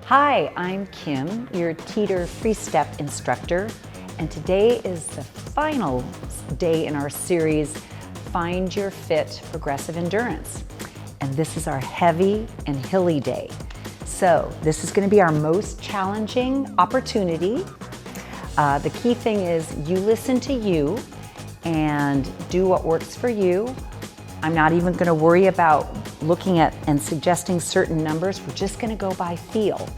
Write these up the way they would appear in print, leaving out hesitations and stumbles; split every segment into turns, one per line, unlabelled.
Hi, I'm Kim, your Teeter FreeStep instructor, and today is the final day in our series, Find Your Fit Progressive Endurance. And this is our heavy and hilly day. So this is going to be our most challenging opportunity. The key thing is you listen to you and do what works for you. I'm not even going to worry about looking at and suggesting certain numbers. We're just going to go by feel.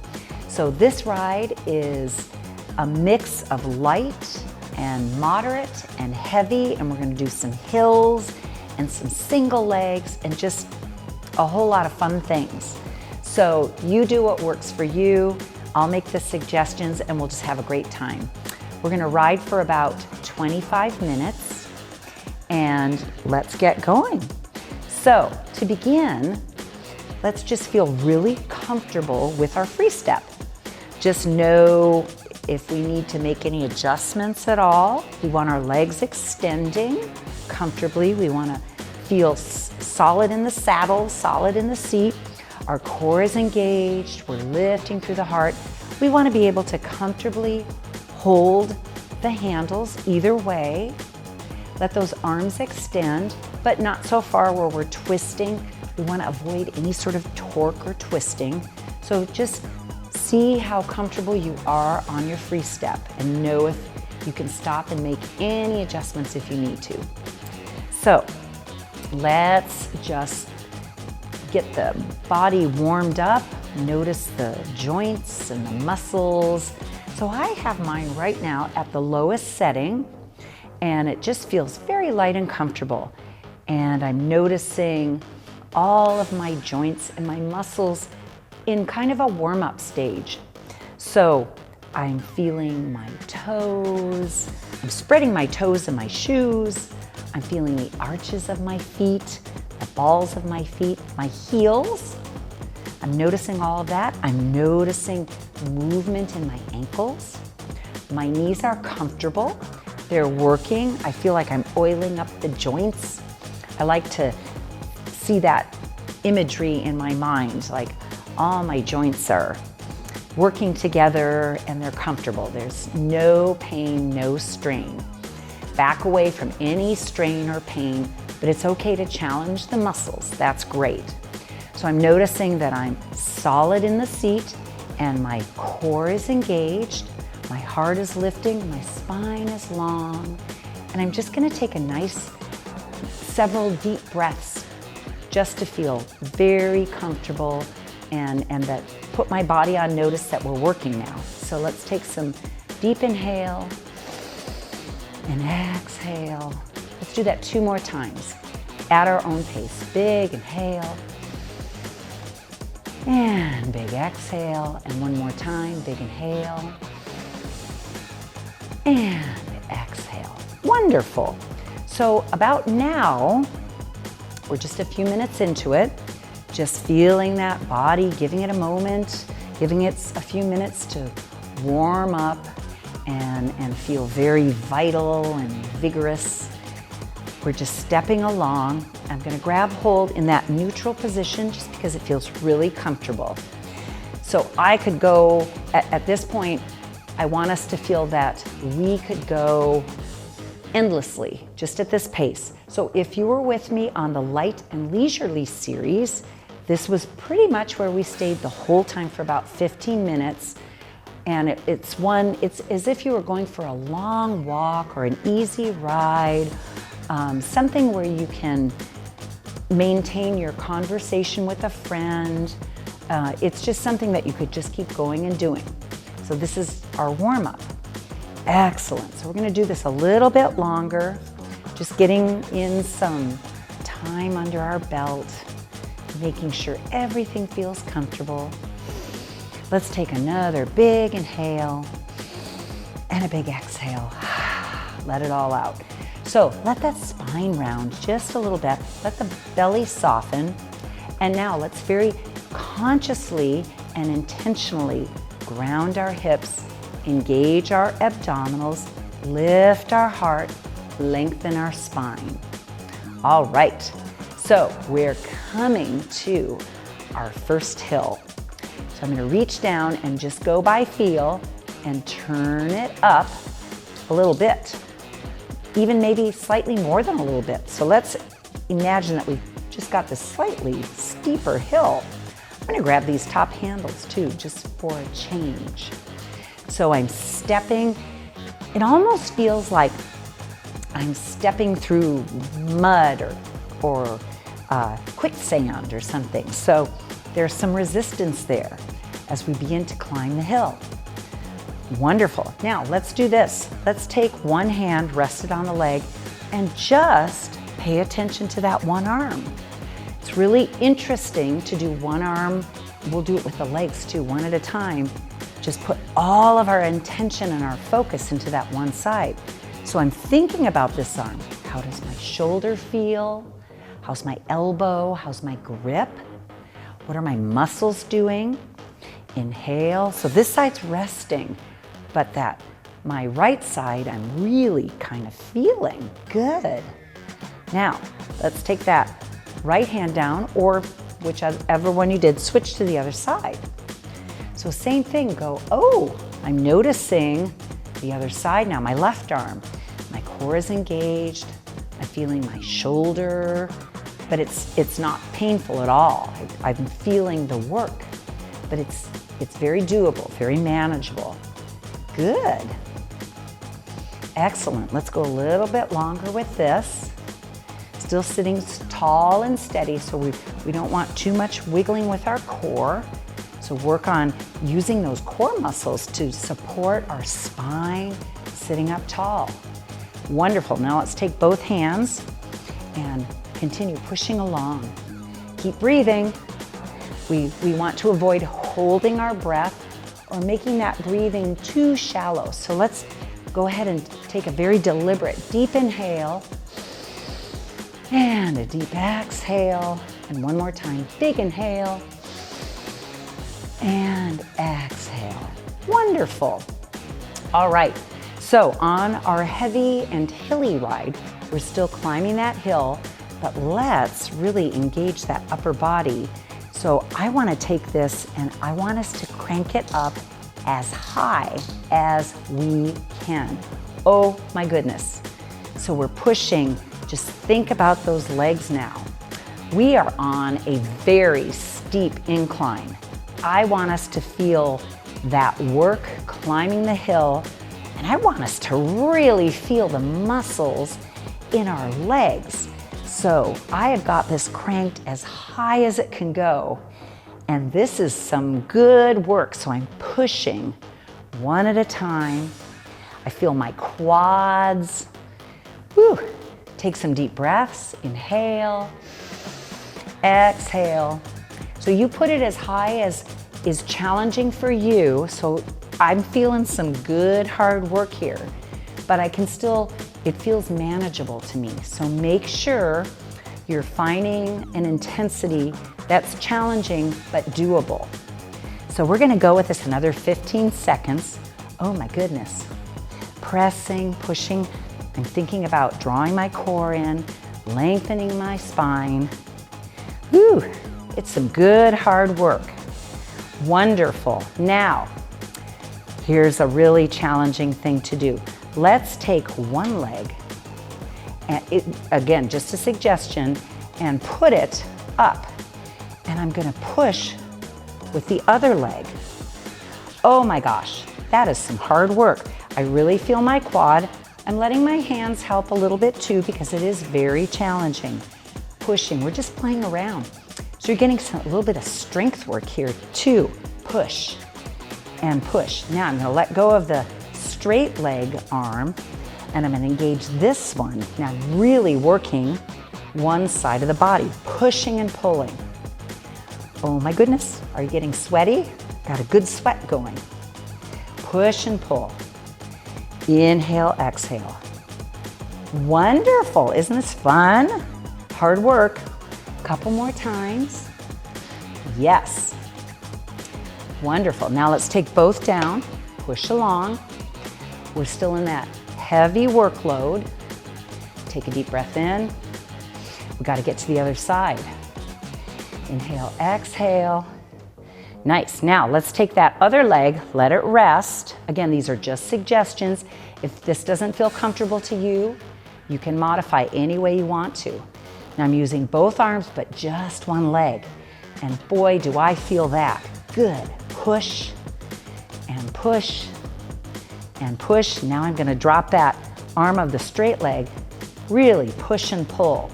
So this ride is a mix of light and moderate and heavy, and we're going to do some hills and some single legs and just a whole lot of fun things. So you do what works for you. I'll make the suggestions and we'll just have a great time. We're going to ride for about 25 minutes and let's get going. So to begin, let's just feel really comfortable with our FreeStep. Just know if we need to make any adjustments at all. We want our legs extending comfortably. We want to feel solid in the saddle, solid in the seat. Our core is engaged. We're lifting through the heart. We want to be able to comfortably hold the handles either way. Let those arms extend, but not so far where we're twisting. We want to avoid any sort of torque or twisting. So just see how comfortable you are on your FreeStep and know if you can stop and make any adjustments if you need to. So let's just get the body warmed up. Notice the joints and the muscles. So I have mine right now at the lowest setting, and it just feels very light and comfortable. And I'm noticing all of my joints and my muscles in kind of a warm-up stage. So I'm feeling my toes. I'm spreading my toes in my shoes. I'm feeling the arches of my feet, the balls of my feet, my heels. I'm noticing all of that. I'm noticing movement in my ankles. My knees are comfortable. They're working. I feel like I'm oiling up the joints. I like to see that imagery in my mind, like all my joints are working together and they're comfortable. There's no pain, no strain. Back away from any strain or pain, but it's okay to challenge the muscles. That's great. So I'm noticing that I'm solid in the seat and my core is engaged. My heart is lifting, my spine is long, and I'm just going to take a nice several deep breaths just to feel very comfortable and that put my body on notice that we're working now. So let's take some deep inhale and exhale. Let's do that 2 more times at our own pace. Big inhale and big exhale, and 1 more time, big inhale and exhale. Wonderful. So about now, we're just a few minutes into it, just feeling that body, giving it a moment, giving it a few minutes to warm up and feel very vital and vigorous. We're just stepping along. I'm going to grab hold in that neutral position just because it feels really comfortable. So I could go, at this point, I want us to feel that we could go endlessly, just at this pace. So if you were with me on the light and leisurely series, this was pretty much where we stayed the whole time for about 15 minutes. And it's as if you were going for a long walk or an easy ride, something where you can maintain your conversation with a friend. It's just something that you could just keep going and doing. So this is our warm-up. Excellent. So we're going to do this a little bit longer, just getting in some time under our belt, making sure everything feels comfortable. Let's take another big inhale and a big exhale. Let it all out. So let that spine round just a little bit. Let the belly soften. And now let's very consciously and intentionally ground our hips, engage our abdominals, lift our heart, lengthen our spine. All right, so we're coming to our first hill. So I'm going to reach down and just go by feel and turn it up a little bit, even maybe slightly more than a little bit. So let's imagine that we've just got this slightly steeper hill. I'm going to grab these top handles too, just for a change. So I'm stepping. It almost feels like I'm stepping through mud or quicksand or something. So there's some resistance there as we begin to climb the hill. Wonderful. Now let's do this. Let's take one hand rested on the leg and just pay attention to that one arm. It's really interesting to do one arm. We'll do it with the legs too, one at a time. Just put all of our intention and our focus into that one side. So I'm thinking about this arm. How does my shoulder feel? How's my elbow? How's my grip? What are my muscles doing? Inhale. So this side's resting, but my right side, I'm really kind of feeling good. Now, let's take that right hand down, or whichever one you did, switch to the other side. So same thing, go, oh, I'm noticing the other side now, my left arm. My core is engaged, I'm feeling my shoulder, but it's not painful at all. I'm feeling the work, but it's very doable, very manageable. Good. Excellent. Let's go a little bit longer with this. Still sitting tall and steady, so we don't want too much wiggling with our core. So work on using those core muscles to support our spine, sitting up tall. Wonderful. Now let's take both hands and continue pushing along. Keep breathing. We want to avoid holding our breath or making that breathing too shallow. So let's go ahead and take a very deliberate deep inhale and a deep exhale. And one more time, big inhale and exhale. Wonderful. All right, so on our heavy and hilly ride, we're still climbing that hill, but let's really engage that upper body. So I want to take this and I want us to crank it up as high as we can. Oh my goodness. So we're pushing. Just think about those legs now. We are on a very steep incline. I want us to feel that work climbing the hill, and I want us to really feel the muscles in our legs. So I have got this cranked as high as it can go, and this is some good work. So I'm pushing one at a time. I feel my quads. Whew. Take some deep breaths. Inhale, exhale. So you put it as high as is challenging for you. So I'm feeling some good hard work here, but I can still, it feels manageable to me. So make sure you're finding an intensity that's challenging but doable. So we're gonna go with this another 15 seconds. Oh my goodness. Pressing, pushing. I'm thinking about drawing my core in, lengthening my spine. Whew, it's some good hard work. Wonderful. Now, here's a really challenging thing to do. Let's take one leg, and again, just a suggestion, and put it up. And I'm gonna push with the other leg. Oh my gosh, that is some hard work. I really feel my quad. I'm letting my hands help a little bit too because it is very challenging. Pushing, we're just playing around. So you're getting a little bit of strength work here too. Push and push. Now I'm gonna let go of the straight leg arm and I'm gonna engage this one. Now I'm really working one side of the body, pushing and pulling. Oh my goodness, are you getting sweaty? Got a good sweat going. Push and pull. Inhale, exhale. Wonderful, isn't this fun? Hard work. Couple more times. Yes. Wonderful. Now let's take both down, push along. We're still in that heavy workload. Take a deep breath in. We got to get to the other side. Inhale, exhale. Nice. Now let's take that other leg, let it rest. Again, these are just suggestions. If this doesn't feel comfortable to you, you can modify any way you want to. Now I'm using both arms, but just one leg. And boy, do I feel that. Good. Push and push and push. Now I'm going to drop that arm of the straight leg, really push and pull.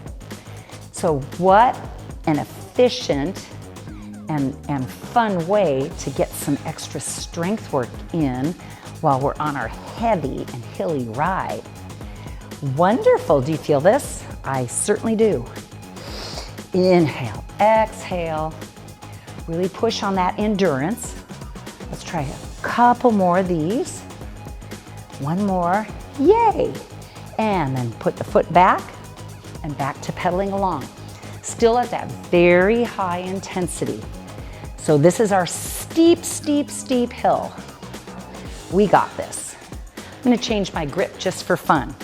So what an efficient and fun way to get some extra strength work in while we're on our heavy and hilly ride. Wonderful. Do you feel this? I certainly do. Inhale, exhale. Really push on that endurance. Let's try a couple more of these. One more. Yay. And then put the foot back and back to pedaling along. Still at that very high intensity. So this is our steep, steep, steep hill. We got this. I'm going to change my grip just for fun.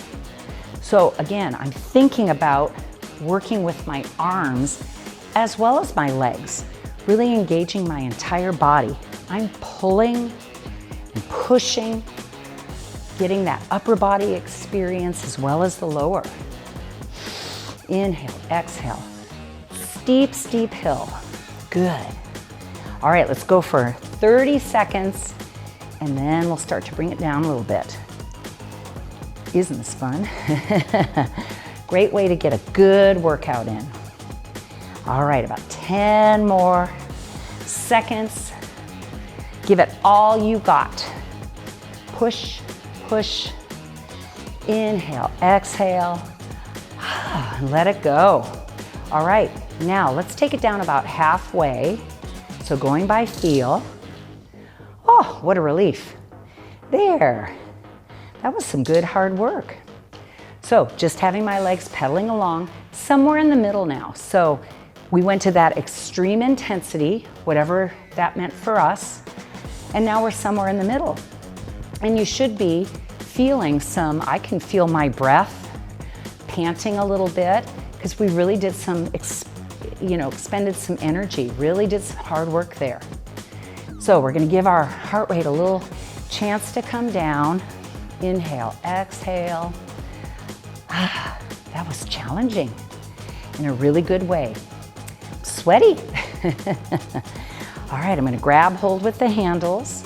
So again, I'm thinking about working with my arms as well as my legs, really engaging my entire body. I'm pulling and pushing, getting that upper body experience as well as the lower. Inhale, exhale. Steep, steep hill. Good. All right, let's go for 30 seconds and then we'll start to bring it down a little bit. Isn't this fun? Great way to get a good workout in. All right, about 10 more seconds. Give it all you got. Push, push. Inhale, exhale. Let it go. All right, now let's take it down about halfway. So going by feel. Oh, what a relief. There. That was some good hard work. So just having my legs pedaling along, somewhere in the middle now. So we went to that extreme intensity, whatever that meant for us, and now we're somewhere in the middle. And you should be feeling some, I can feel my breath panting a little bit, because we really did some, expended some energy, really did some hard work there. So we're gonna give our heart rate a little chance to come down. Inhale, exhale. That was challenging in a really good way. I'm sweaty. All right, I'm gonna grab hold with the handles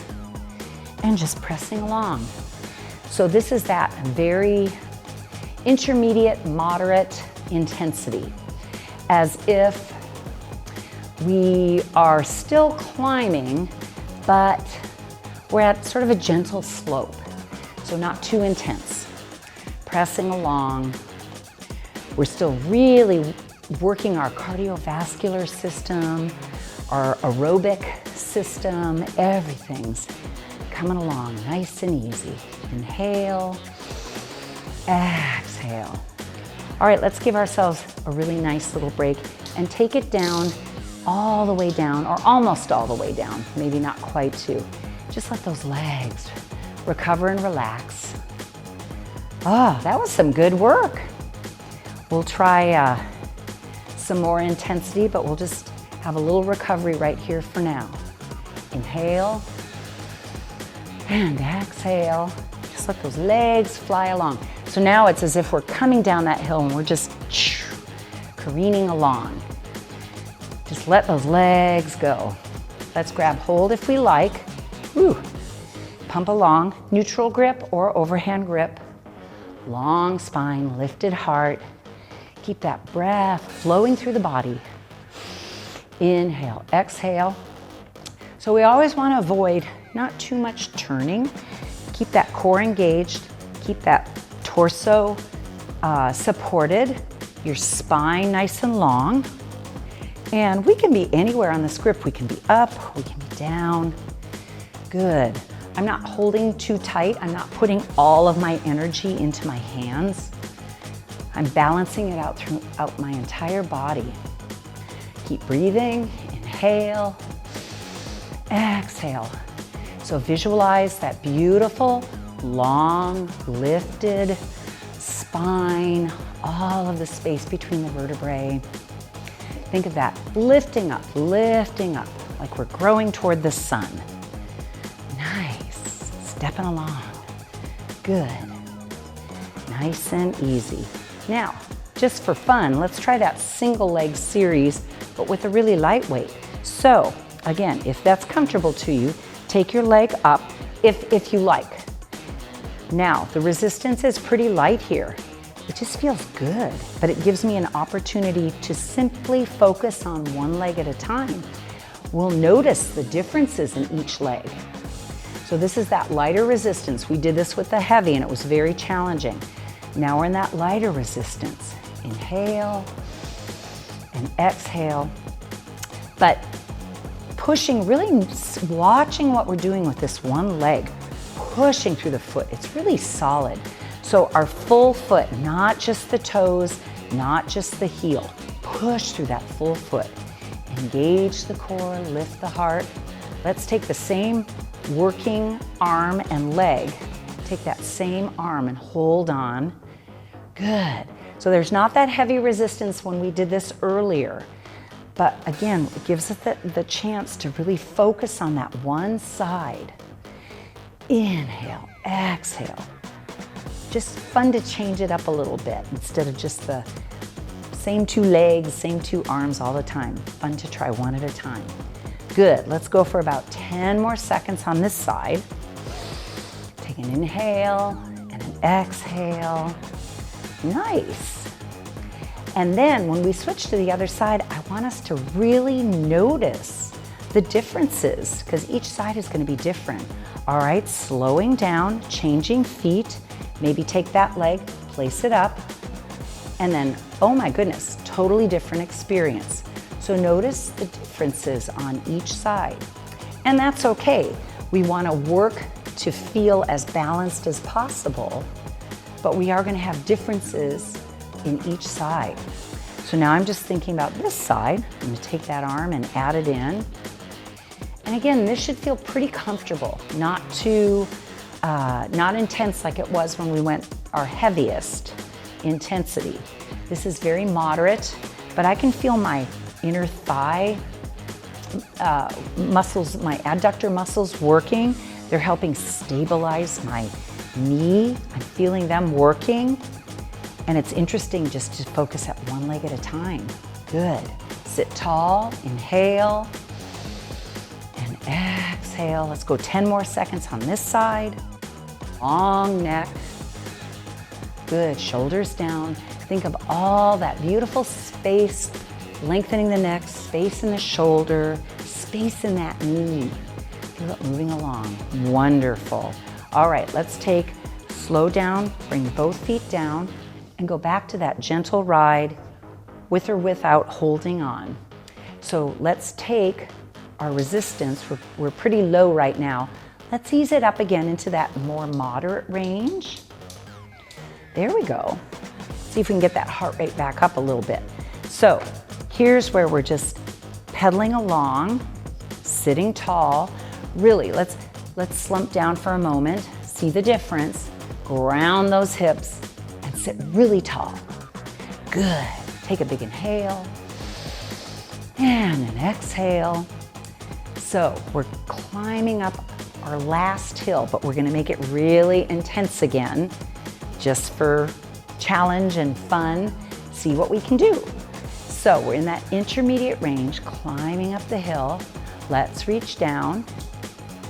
and just pressing along. So this is that very intermediate, moderate intensity, as if we are still climbing, but we're at sort of a gentle slope. So not too intense. Pressing along. We're still really working our cardiovascular system, our aerobic system, everything's coming along nice and easy. Inhale, exhale. All right, let's give ourselves a really nice little break and take it down, all the way down, or almost all the way down, maybe not quite to. Just let those legs recover and relax. Oh, that was some good work. We'll try some more intensity, but we'll just have a little recovery right here for now. Inhale and exhale. Just let those legs fly along. So now it's as if we're coming down that hill and we're just careening along. Just let those legs go. Let's grab hold if we like. Woo. Pump along, neutral grip or overhand grip. Long spine, lifted heart. Keep that breath flowing through the body. Inhale, exhale. So we always want to avoid not too much turning. Keep that core engaged. Keep that torso supported. Your spine nice and long. And we can be anywhere on this grip. We can be up, we can be down. Good. I'm not holding too tight. I'm not putting all of my energy into my hands. I'm balancing it out throughout my entire body. Keep breathing. Inhale exhale. So visualize that beautiful, long, lifted spine, all of the space between the vertebrae. Think of that, lifting up, like we're growing toward the sun. Nice, stepping along. Good, nice and easy. Now, just for fun, let's try that single leg series, but with a really lightweight. So, again, if that's comfortable to you, take your leg up if you like. Now, the resistance is pretty light here. It just feels good, but it gives me an opportunity to simply focus on one leg at a time. We'll notice the differences in each leg. So this is that lighter resistance. We did this with the heavy and it was very challenging. Now we're in that lighter resistance. Inhale and exhale. But pushing, really watching what we're doing with this one leg, pushing through the foot. It's really solid. So our full foot, not just the toes, not just the heel. Push through that full foot. Engage the core, lift the heart. Let's take the same working arm and leg. Take that same arm and hold on. Good. So there's not that heavy resistance when we did this earlier. But again, it gives us the chance to really focus on that one side. Inhale, exhale. Just fun to change it up a little bit instead of just the same two legs, same two arms all the time. Fun to try one at a time. Good, let's go for about 10 more seconds on this side. Take an inhale and an exhale. Nice. And then when we switch to the other side, I want us to really notice the differences because each side is going to be different. All right, slowing down, changing feet. Maybe take that leg, place it up, and then, oh my goodness, totally different experience. So notice the differences on each side. And that's okay. We want to work to feel as balanced as possible, but we are going to have differences in each side. So now I'm just thinking about this side. I'm going to take that arm and add it in. And again, this should feel pretty comfortable, not too, not intense like it was when we went our heaviest intensity. This is very moderate, but I can feel my inner thigh muscles, my adductor muscles working. They're helping stabilize my knee. I'm feeling them working. And it's interesting just to focus at one leg at a time. Good. Sit tall, inhale, and exhale. Let's go 10 more seconds on this side. Long neck. Good, shoulders down. Think of all that beautiful space, lengthening the neck, space in the shoulder, space in that knee. Feel it moving along. Wonderful. All right, let's slow down, bring both feet down, and go back to that gentle ride with or without holding on. So let's take our resistance. We're pretty low right now. Let's ease it up again into that more moderate range. There we go. See if we can get that heart rate back up a little bit. So here's where we're just pedaling along, sitting tall. Really, let's slump down for a moment, see the difference, ground those hips, and sit really tall. Good. Take a big inhale and an exhale. So we're climbing up our last hill, but we're gonna make it really intense again, just for challenge and fun, see what we can do. So we're in that intermediate range, climbing up the hill. Let's reach down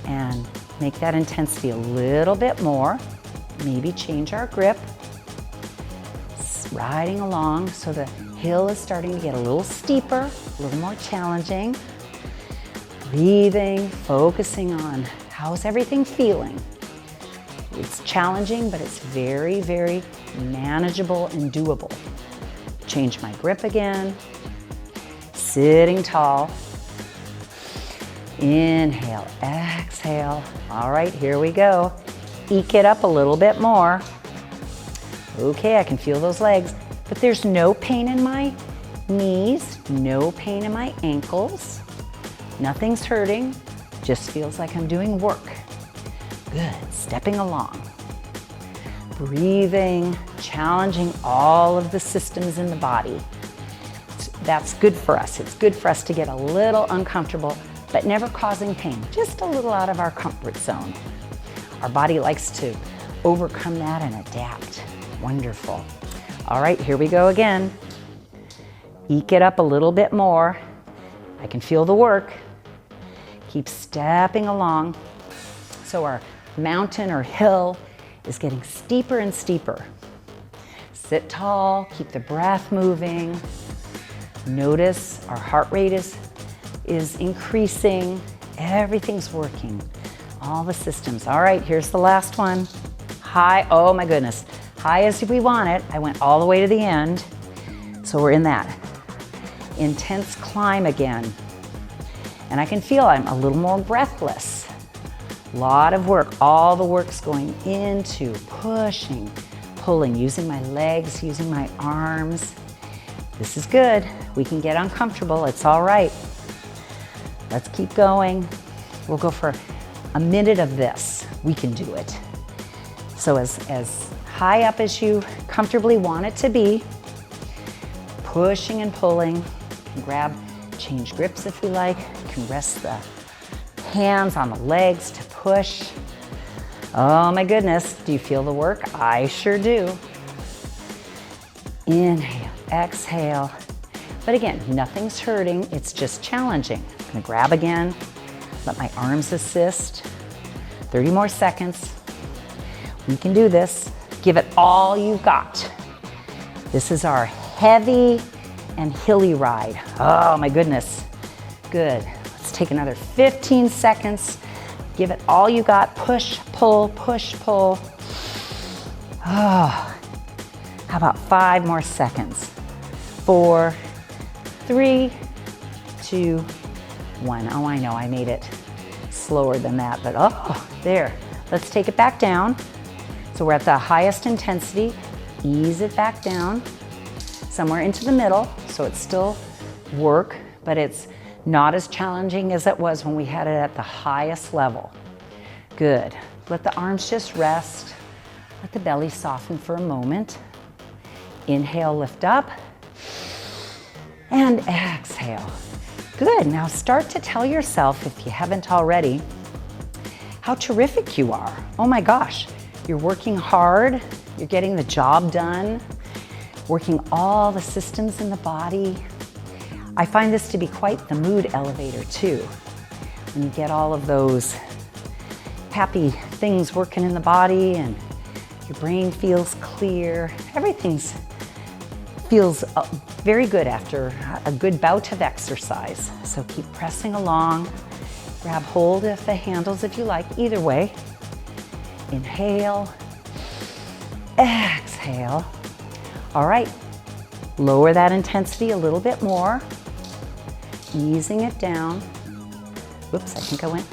and make that intensity a little bit more. Maybe change our grip. Riding along, so the hill is starting to get a little steeper, a little more challenging. Breathing, focusing on how's everything feeling. It's challenging, but it's very, very manageable and doable. Change my grip again. Sitting tall. Inhale, exhale. All right, here we go. Eke it up a little bit more. Okay, I can feel those legs, but there's no pain in my knees, no pain in my ankles. Nothing's hurting. Just feels like I'm doing work. Good, stepping along. Breathing, challenging all of the systems in the body. That's good for us. It's good for us to get a little uncomfortable, but never causing pain, just a little out of our comfort zone. Our body likes to overcome that and adapt. Wonderful. All right, here we go again. Eke it up a little bit more. I can feel the work. Keep stepping along. So our mountain or hill is getting steeper and steeper. Sit tall, keep the breath moving. Notice our heart rate is increasing. Everything's working. All the systems. All right, here's the last one. High, oh my goodness. High as we want it. I went all the way to the end. So we're in that intense climb again. And I can feel I'm a little more breathless. A lot of work. All the work's going into pushing, pulling, using my legs, using my arms. This is good. We can get uncomfortable. It's all right. Let's keep going. We'll go for a minute of this. We can do it. So as high up as you comfortably want it to be, pushing and pulling. You can grab, change grips if you like. You can rest the hands on the legs to push. Oh my goodness, do you feel the work? I sure do. Inhale, exhale. But again, nothing's hurting, it's just challenging. I'm gonna grab again, let my arms assist. 30 more seconds. We can do this. Give it all you've got. This is our heavy and hilly ride. Oh my goodness. Good. Let's take another 15 seconds. Give it all you got. Push, pull, push, pull. Oh, how about 5 more seconds? 4, 3, 2, 1. Oh, I know I made it slower than that, but oh, there. Let's take it back down. So we're at the highest intensity. Ease it back down, somewhere into the middle, so it's still work, but it's not as challenging as it was when we had it at the highest level. Good. Let the arms just rest. Let the belly soften for a moment. Inhale, lift up, and exhale. Good. Now start to tell yourself, if you haven't already, how terrific you are. Oh my gosh, you're working hard, you're getting the job done, working all the systems in the body. I find this to be quite the mood elevator too. When you get all of those happy things working in the body and your brain feels clear, everything feels very good after a good bout of exercise. So keep pressing along. Grab hold of the handles if you like, either way. Inhale, exhale. All right, lower that intensity a little bit more, easing it down. Whoops, I think I went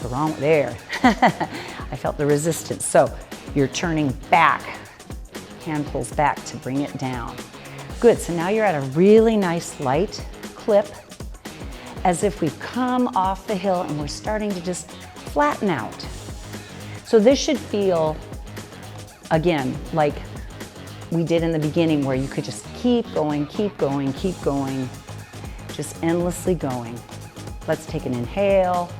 the wrong way there. I felt the resistance. So you're turning back, hand pulls back to bring it down. Good, so now you're at a really nice light clip, as if we've come off the hill and we're starting to just flatten out. So this should feel, again, like we did in the beginning, where you could just keep going, keep going, keep going, just endlessly going. Let's take an inhale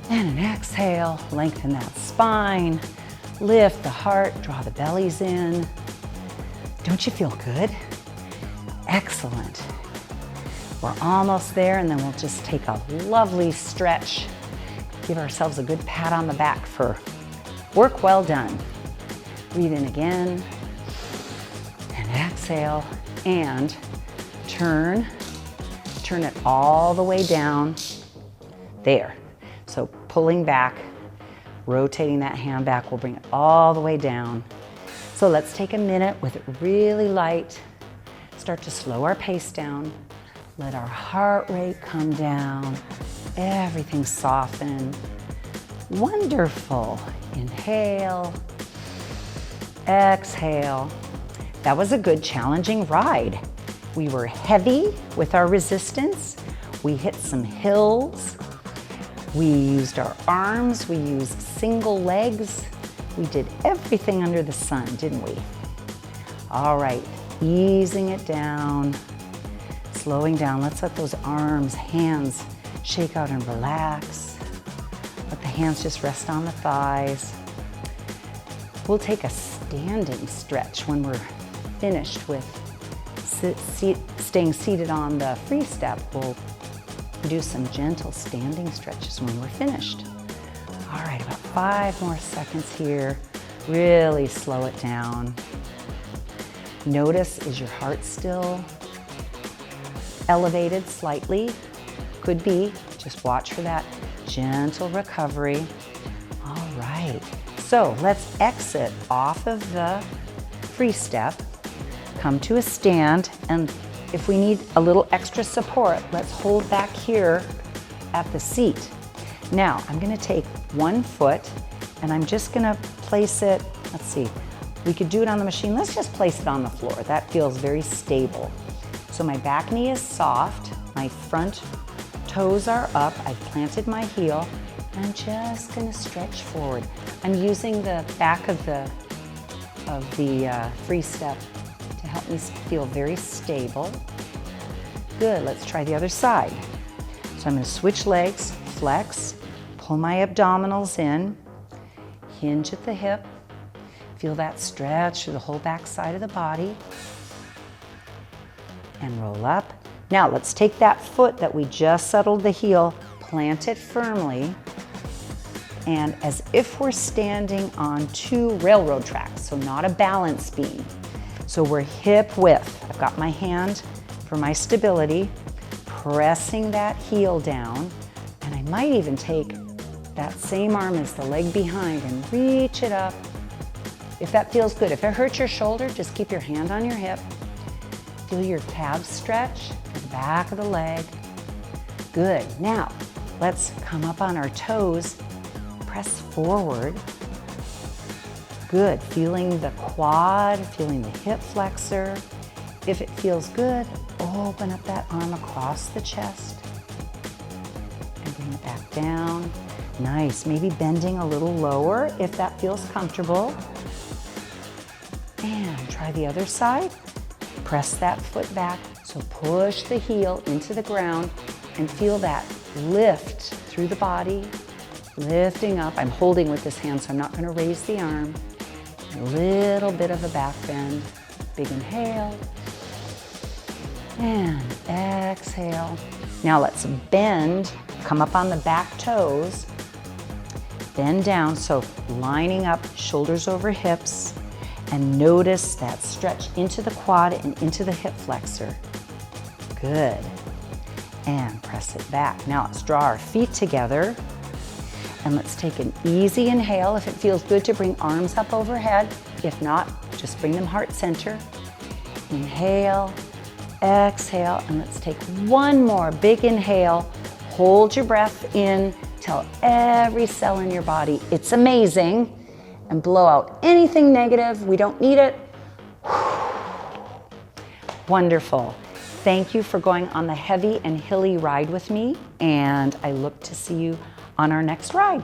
and an exhale. Lengthen that spine, lift the heart, draw the bellies in. Don't you feel good? Excellent. We're almost there, and then we'll just take a lovely stretch. Give ourselves a good pat on the back for work well done. Breathe in again, and exhale, and turn it all the way down. There. So pulling back, rotating that hand back, will bring it all the way down. So let's take a minute with it really light. Start to slow our pace down. Let our heart rate come down. Everything soften. Wonderful. Inhale, exhale. That was a good challenging ride. We were heavy with our resistance. We hit some hills. We used our arms, we used single legs. We did everything under the sun, didn't we? All right, easing it down, slowing down. Let's let those arms, hands shake out and relax. Let the hands just rest on the thighs. We'll take a standing stretch when we're finished with staying seated on the FreeStep. We'll do some gentle standing stretches when we're finished. All right, about 5 more seconds here. Really slow it down. Notice, is your heart still elevated slightly? Could be. Just watch for that gentle recovery. All right, so let's exit off of the FreeStep, come to a stand, and if we need a little extra support, let's hold back here at the seat. Now, I'm gonna take one foot and I'm just gonna place it, let's see, we could do it on the machine. Let's just place it on the floor. That feels very stable. So my back knee is soft, my front toes are up, I've planted my heel, and I'm just gonna stretch forward. I'm using the back of the FreeStep to help me feel very stable. Good, let's try the other side. So I'm gonna switch legs, flex, pull my abdominals in, hinge at the hip, feel that stretch through the whole back side of the body, and roll up. Now let's take that foot that we just settled the heel, plant it firmly, and as if we're standing on 2 railroad tracks, so not a balance beam. So we're hip width. I've got my hand for my stability, pressing that heel down, and I might even take that same arm as the leg behind and reach it up. If that feels good. If it hurts your shoulder, just keep your hand on your hip. Feel your calves stretch to the back of the leg. Good. Now, let's come up on our toes, press forward. Good. Feeling the quad, feeling the hip flexor. If it feels good, open up that arm across the chest and bring it back down. Nice. Maybe bending a little lower if that feels comfortable. And try the other side. Press that foot back. So push the heel into the ground and feel that lift through the body, lifting up. I'm holding with this hand, so I'm not going to raise the arm. A little bit of a back bend. Big inhale. And exhale. Now let's bend, come up on the back toes, bend down, so lining up, shoulders over hips, and notice that stretch into the quad and into the hip flexor. Good. And press it back. Now let's draw our feet together, and let's take an easy inhale. If it feels good to bring arms up overhead, if not, just bring them heart center. Inhale. Exhale, and let's take one more big inhale. Hold your breath in, tell every cell in your body it's amazing, and blow out anything negative. We don't need it. Wonderful. Thank you for going on the Heavy and Hilly ride with me, and I look to see you on our next ride.